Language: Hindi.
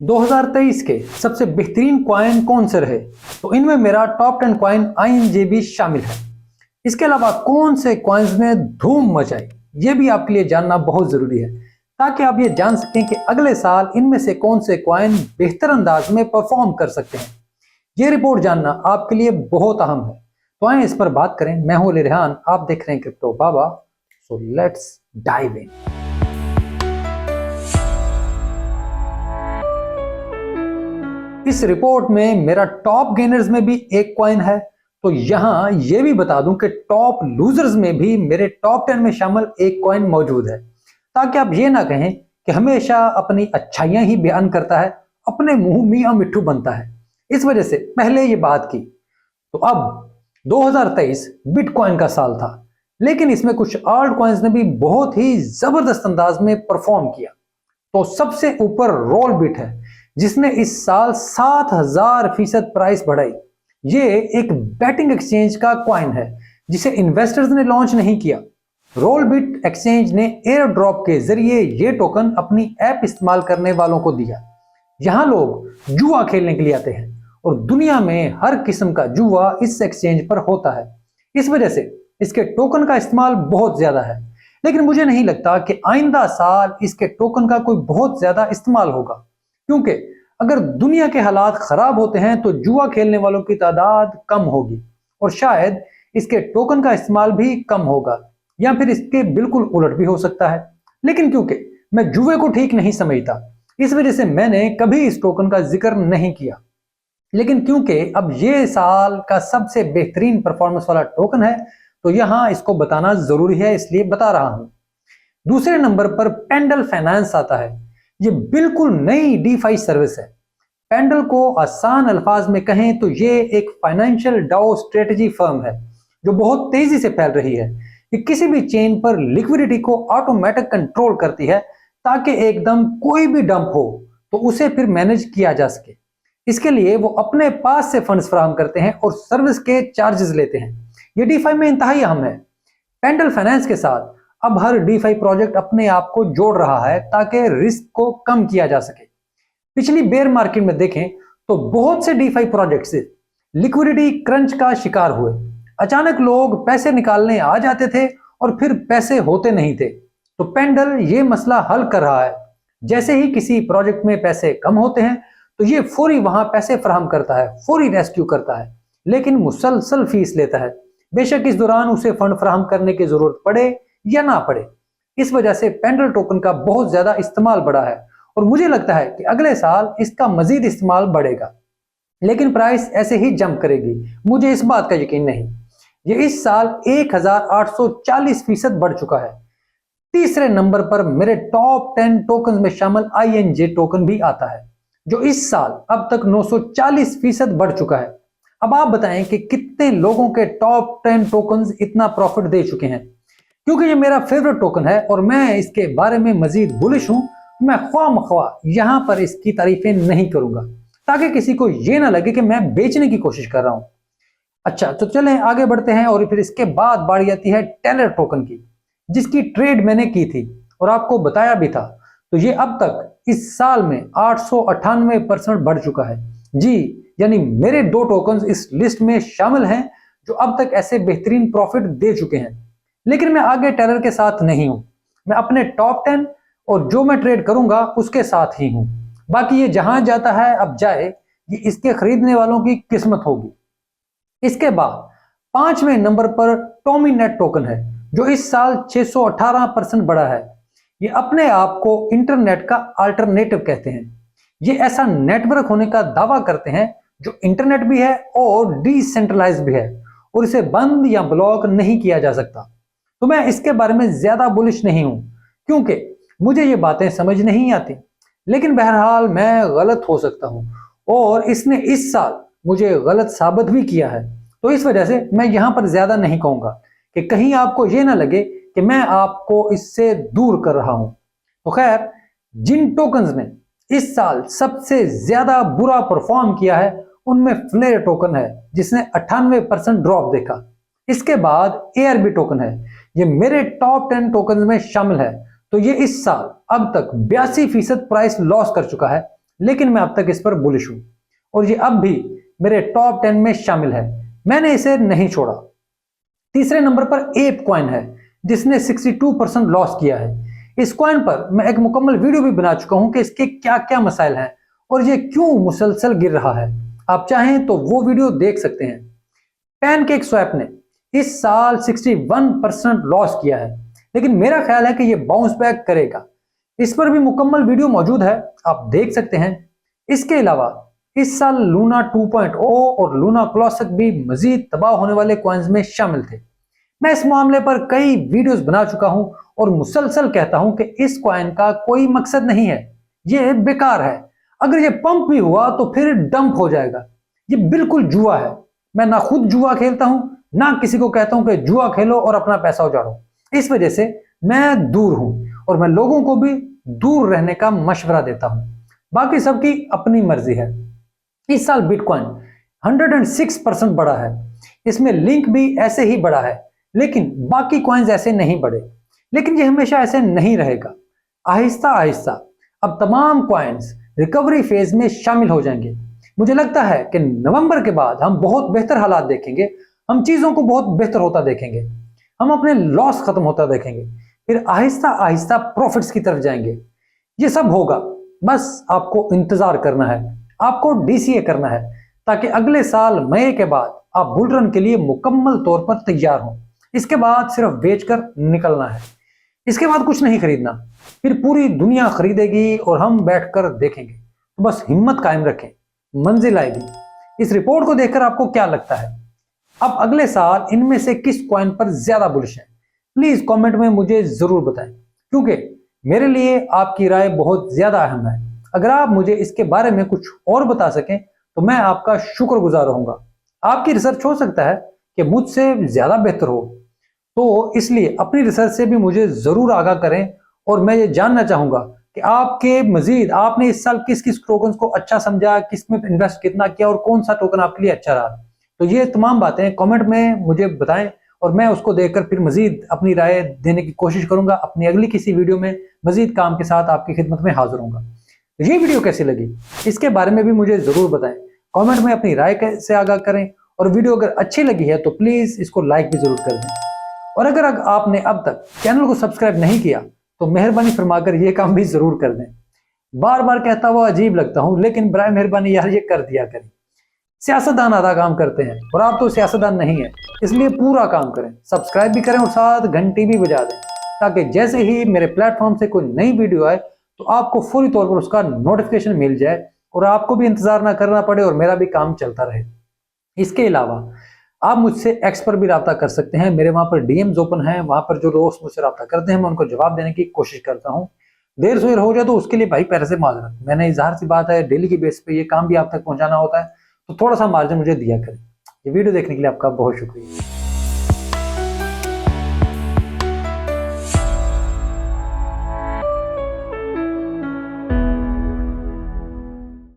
2023 के सबसे बेहतरीन कॉइन कौन से रहे, तो इनमें मेरा टॉप 10 कॉइन INJ भी शामिल है। इसके अलावा कौन से कॉइन्स ने धूम मचाई, ये भी आपके लिए जानना बहुत जरूरी है, ताकि आप ये जान सकें कि अगले साल इनमें से कौन से कॉइन बेहतर अंदाज में परफॉर्म कर सकते हैं। ये रिपोर्ट जानना आपके लिए बहुत अहम है, तो आइए इस पर बात करें। मैं हूं अली रेहान, आप देख रहे हैं crypto Baba. So let's dive in. इस रिपोर्ट में मेरा टॉप गेनर्स में भी एक कॉइन है, तो यहां ये भी बता दूं कि टॉप लूजर्स में भी मेरे टॉप 10 में शामिल एक कॉइन मौजूद है, ताकि आप ये ना कहें कि हमेशा अपनी अच्छाइयां ही बयान करता है, अपने मुंह मियां मिट्ठू बनता है। इस वजह से पहले ये बात की। तो अब 2023 बिटकॉइन का साल था, लेकिन इसमें कुछ आल्ट कॉइन्स ने भी बहुत ही जबरदस्त अंदाज में परफॉर्म किया। तो सबसे ऊपर रोलबिट है, जिसने इस साल 7000% प्राइस बढ़ाई। ये एक बैटिंग एक्सचेंज का कॉइन है, जिसे इन्वेस्टर्स ने लॉन्च नहीं किया। रोलबिट एक्सचेंज ने एयर ड्रॉप के जरिए ये टोकन अपनी ऐप इस्तेमाल करने वालों को दिया। यहां लोग जुआ खेलने के लिए आते हैं और दुनिया में हर किस्म का जुआ इस एक्सचेंज पर होता है। इस वजह से इसके टोकन का इस्तेमाल बहुत ज्यादा है, लेकिन मुझे नहीं लगता कि आइंदा साल इसके टोकन का कोई बहुत ज्यादा इस्तेमाल होगा, क्योंकि अगर दुनिया के हालात खराब होते हैं तो जुआ खेलने वालों की तादाद कम होगी और शायद इसके टोकन का इस्तेमाल भी कम होगा, या फिर इसके बिल्कुल उलट भी हो सकता है। लेकिन क्योंकि मैं जुए को ठीक नहीं समझता, इस वजह से मैंने कभी इस टोकन का जिक्र नहीं किया। लेकिन क्योंकि अब ये साल का सबसे बेहतरीन परफॉर्मेंस वाला टोकन है, तो यहां इसको बताना जरूरी है, इसलिए बता रहा हूं। दूसरे नंबर पर पेंडल फाइनेंस आता है। ये बिल्कुल नई डीफाई सर्विस है। पेंडल को आसान अल्फाज में कहें तो ये एक फाइनेंशियल डाओ स्ट्रेटजी फर्म है, जो बहुत तेजी से फैल रही है। ये किसी भी चेन पर लिक्विडिटी को ऑटोमेटिक कंट्रोल करती है, ताकि एकदम कोई भी डंप हो तो उसे फिर मैनेज किया जा सके। इसके लिए वो अपने पास से फंड्स फराहम करते हैं और सर्विस के चार्जेस लेते हैं। ये डीफाई में इंतहाई अहम है। पेंडल फाइनेंस के साथ अब हर डीफाई प्रोजेक्ट अपने आप को जोड़ रहा है, ताकि रिस्क को कम किया जा सके। पिछली बेयर मार्केट में देखें तो बहुत से डीफाई प्रोजेक्ट्स लिक्विडिटी क्रंच का शिकार हुए। अचानक लोग पैसे निकालने आ जाते थे और फिर पैसे होते नहीं थे। तो पेंडल ये मसला हल कर रहा है। जैसे ही किसी प्रोजेक्ट में पैसे कम होते हैं तो ये फौरी वहां पैसे फराहम करता है, फौरी रेस्क्यू करता है, लेकिन मुसलसल फीस लेता है, बेशक इस दौरान उसे फंड फराहम करने की जरूरत पड़े या ना पड़े। इस वजह से पेंडल टोकन का बहुत ज्यादा इस्तेमाल बढ़ा है और मुझे लगता है कि अगले साल इसका मजीद इस्तेमाल बढ़ेगा, लेकिन प्राइस ऐसे ही जंप करेगी, मुझे इस बात का यकीन नहीं। ये इस साल 1840% बढ़ चुका है। तीसरे नंबर पर मेरे टॉप 10 टोकन में शामिल INJ टोकन भी आता है, जो इस साल अब तक 940% बढ़ चुका है। अब आप बताएं कि कितने लोगों के टॉप 10 टोकन इतना प्रॉफिट दे चुके हैं। क्योंकि ये मेरा फेवरेट टोकन है और मैं इसके बारे में मजीद बुलिश हूं, मैं ख्वामख्वा यहां पर इसकी तारीफें नहीं करूंगा, ताकि किसी को ये ना लगे कि मैं बेचने की कोशिश कर रहा हूं। अच्छा, तो चलें आगे बढ़ते हैं। और फिर इसके बाद बारी आती है टेलर टोकन की, जिसकी ट्रेड मैंने की थी और आपको बताया भी था। तो ये अब तक इस साल में 898% बढ़ चुका है जी। यानी मेरे दो टोकन इस लिस्ट में शामिल हैं जो अब तक ऐसे बेहतरीन प्रॉफिट दे चुके हैं। लेकिन मैं आगे टेलर के साथ नहीं हूं, मैं अपने टॉप 10 और जो मैं ट्रेड करूंगा उसके साथ ही हूं। बाकी ये जहां जाता है अब जाए, ये इसके खरीदने वालों की किस्मत होगी। इसके बाद 5वें नंबर पर टोमीनेट टोकन है, जो इस साल 618% बढ़ा है। ये अपने आप को इंटरनेट का अल्टरनेटिव कहते हैं। ये ऐसा नेटवर्क होने का दावा करते हैं जो इंटरनेट भी है और डिसेंट्रलाइज भी है, और इसे बंद या ब्लॉक नहीं किया जा सकता। तो मैं इसके बारे में ज्यादा बुलिश नहीं हूं, क्योंकि मुझे ये बातें समझ नहीं आती। लेकिन बहरहाल मैं गलत हो सकता हूं, और इसने इस साल मुझे गलत साबित भी किया है। तो इस वजह से मैं यहां पर ज्यादा नहीं कहूंगा कि कहीं आपको ये ना लगे कि मैं आपको इससे दूर कर रहा हूं। तो खैर, जिन टोकन्स ने इस साल सबसे ज्यादा बुरा परफॉर्म किया है उनमें फ्लेयर टोकन है, जिसने 98% ड्रॉप देखा। इसके बाद ARB टोकन है, ये मेरे टॉप 10 टोकन में शामिल है। तो ये इस साल अब तक 82% प्राइस लॉस कर चुका है, लेकिन मैं अब तक इस पर बुलिश हूं और ये अब भी मेरे टॉप 10 में शामिल है। मैंने इसे नहीं छोड़ा। तीसरे नंबर पर एप कॉइन है जिसने 62% लॉस किया है। इस कॉइन पर मैं एक मुकम्मल वीडियो भी बना चुका हूं कि इसके क्या क्या मसाइल हैं और ये क्यों मुसलसल गिर रहा है। आप चाहें तो वो वीडियो देख सकते हैं। पैनकेक स्वैप ने इस साल 61% लॉस किया है, लेकिन मेरा ख्याल है कि ये बाउंस बैक करेगा। इस पर भी मुकम्मल वीडियो मौजूद है, आप देख सकते हैं। इसके अलावा इस साल लूना 2.0 और लूना क्लासिक भी मजीद तबाह होने वाले कॉइन्स में शामिल थे। मैं इस मामले पर कई वीडियोस बना चुका हूं और मुसलसल कहता हूं कि इस कॉइन का कोई मकसद नहीं है, ये बेकार है। अगर ये पंप भी हुआ तो फिर डंप हो जाएगा। ये बिल्कुल जुआ है। मैं ना खुद जुआ खेलता हूं, ना किसी को कहता हूं कि जुआ खेलो और अपना पैसा उजाड़ो। इस वजह से मैं दूर हूं और मैं लोगों को भी दूर रहने का मशवरा देता हूं। बाकी सबकी अपनी मर्जी है। इस साल बिटकॉइन 106% बढ़ा है। इसमें लिंक भी ऐसे ही बढ़ा है, लेकिन बाकी कॉइन्स ऐसे नहीं बढ़े। लेकिन ये हमेशा ऐसे नहीं रहेगा। आहिस्ता आहिस्ता अब तमाम कॉइन्स रिकवरी फेज में शामिल हो जाएंगे। मुझे लगता है कि नवंबर के बाद हम बहुत बेहतर हालात देखेंगे। हम चीजों को बहुत बेहतर होता देखेंगे। हम अपने लॉस खत्म होता देखेंगे, फिर आहिस्ता आहिस्ता प्रॉफिट्स की तरफ जाएंगे। ये सब होगा, बस आपको इंतजार करना है, आपको डीसीए करना है, ताकि अगले साल मई के बाद आप बुल रन के लिए मुकम्मल तौर पर तैयार हों। इसके बाद सिर्फ बेचकर निकलना है। इसके बाद कुछ नहीं खरीदना, फिर पूरी दुनिया खरीदेगी और हम बैठकर देखेंगे। तो बस हिम्मत कायम रखें, मंजिल आएगी। इस रिपोर्ट को देखकर आपको क्या लगता है? अब अगले साल इनमें से किस कॉइन पर ज्यादा बुलिश है? प्लीज कमेंट में मुझे जरूर बताएं, क्योंकि मेरे लिए आपकी राय बहुत ज्यादा अहम है। अगर आप मुझे इसके बारे में कुछ और बता सकें तो मैं आपका शुक्रगुजार रहूंगा। आपकी रिसर्च हो सकता है कि मुझसे ज्यादा बेहतर हो, तो इसलिए अपनी रिसर्च से भी मुझे जरूर आगाह करें। और मैं ये जानना चाहूंगा कि आपके मजीद आपने इस साल किस किस टोकन को अच्छा समझा, किस में इन्वेस्ट कितना किया और कौन सा टोकन आपके लिए अच्छा रहा। तो ये तमाम बातें कमेंट में मुझे बताएं और मैं उसको देखकर फिर मजीद अपनी राय देने की कोशिश करूंगा। अपनी अगली किसी वीडियो में मजीद काम के साथ आपकी खिदमत में हाजिर होऊंगा। ये वीडियो कैसी लगी इसके बारे में भी मुझे जरूर बताएं। कमेंट में अपनी राय से आगाह करें और वीडियो अगर अच्छी लगी है तो प्लीज इसको लाइक भी जरूर कर दें। और अगर आपने अब तक चैनल को सब्सक्राइब नहीं किया तो मेहरबानी फरमाकर ये काम भी जरूर कर दें। बार बार कहता हुआ अजीब लगता हूं, लेकिन बराए मेहरबानी यार ये कर दिया करें। सियासतदान आधा काम करते हैं और आप तो सियासतदान नहीं है, इसलिए पूरा काम करें, सब्सक्राइब भी करें और साथ घंटी भी बजा दें, ताकि जैसे ही मेरे प्लेटफॉर्म से कोई नई वीडियो आए तो आपको फौरी तौर पर उसका नोटिफिकेशन मिल जाए और आपको भी इंतजार ना करना पड़े और मेरा भी काम चलता रहे। इसके अलावा आप मुझसे एक्स पर भी रब्ता कर सकते हैं। मेरे वहां पर डीएम्स ओपन है, वहां पर जो दोस्त मुझसे रब्ता करते हैं मैं उनको जवाब देने की कोशिश करता हूं। देर सवेर हो जाए तो उसके लिए भाई पैर से माजरत। मैंने इजहार सी बात है, डेली की बेस पे ये काम भी आप तक पहुंचाना होता है, तो थोड़ा सा मार्जिन मुझे दिया करें। ये वीडियो देखने के लिए आपका बहुत शुक्रिया।